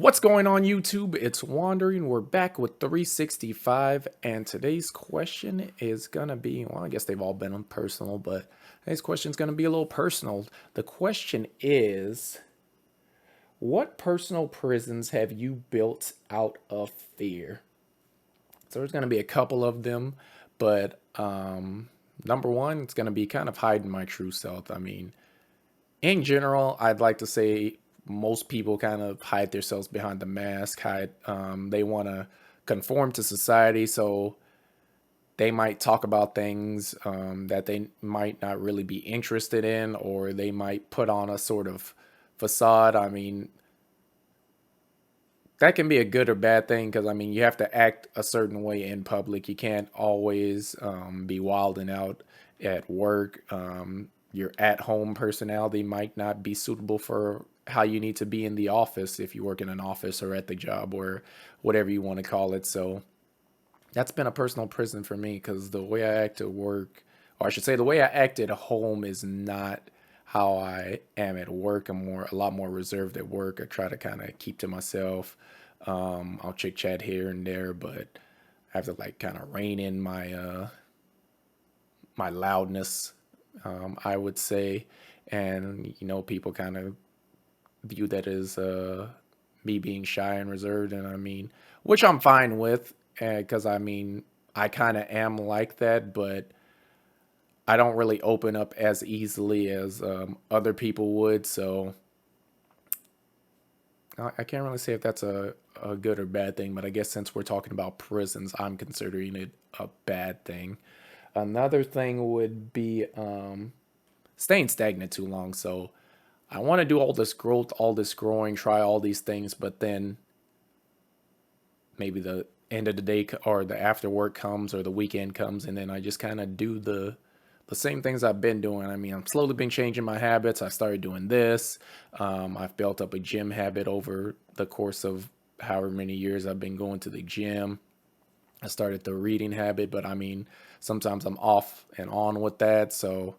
What's going on YouTube? It's Wandering. We're back with 365 and today's question is gonna be, well, I guess they've all been personal, but today's question is gonna be a little personal. The question is, what personal prisons have you built out of fear? So there's gonna be a couple of them, but number one, it's gonna be kind of hiding my true self. I mean, in general, I'd like to say most people kind of hide themselves behind the mask. They want to conform to society, so they might talk about things that they might not really be interested in, or they might put on a sort of facade. I mean, that can be a good or bad thing because I mean, you have to act a certain way in public. You can't always be wilding out at work. Your at-home personality might not be suitable for how you need to be in the office if you work in an office or at the job or whatever you want to call it. So that's been a personal prison for me because the way I act at work, or I should say the way I act at home is not how I am at work. I'm a lot more reserved at work. I try to kind of keep to myself. I'll chit chat here and there, but I have to like kind of rein in my loudness, I would say. And people kind of view that as me being shy and reserved, and I mean, which I'm fine with, because I mean, I kind of am like that, but I don't really open up as easily as other people would. So I can't really say if that's a good or bad thing, but I guess since we're talking about prisons, I'm considering it a bad thing. Another thing would be staying stagnant too long. So I want to do all this growth, all this growing, try all these things, but then maybe the end of the day or the after work comes or the weekend comes, and then I just kind of do the same things I've been doing. I mean, I'm slowly been changing my habits. I started doing this. I've built up a gym habit over the course of however many years I've been going to the gym. I started the reading habit, but I mean, sometimes I'm off and on with that. So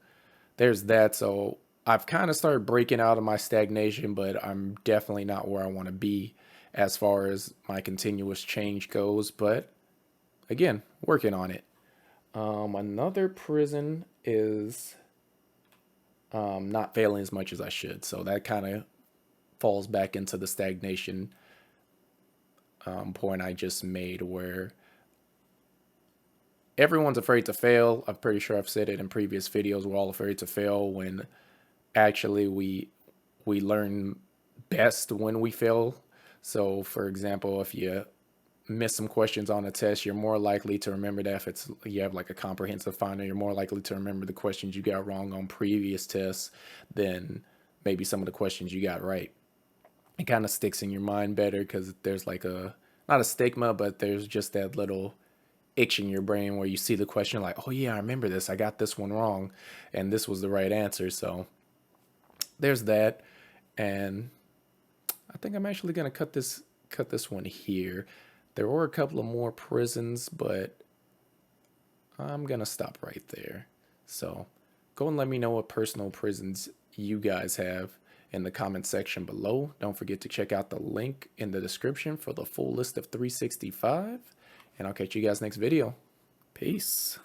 there's that. So I've kind of started breaking out of my stagnation, but I'm definitely not where I want to be as far as my continuous change goes. But again, working on it. Another prison is not failing as much as I should. So that kind of falls back into the stagnation point I just made, where everyone's afraid to fail. I'm pretty sure I've said it in previous videos. We're all afraid to fail when actually we learn best when we fail. So for example, if you miss some questions on a test, you're more likely to remember that. If it's you have like a comprehensive final, you're more likely to remember the questions you got wrong on previous tests than maybe some of the questions you got right. It kind of sticks in your mind better because there's like not a stigma, but there's just that little itch in your brain where you see the question like, oh yeah, I remember this. I got this one wrong and this was the right answer. So there's that. And I think I'm actually gonna cut this one here. There were a couple of more prisons, but I'm gonna stop right there. So go and let me know what personal prisons you guys have in the comment section below. Don't forget to check out the link in the description for the full list of 365. And I'll catch you guys next video. Peace.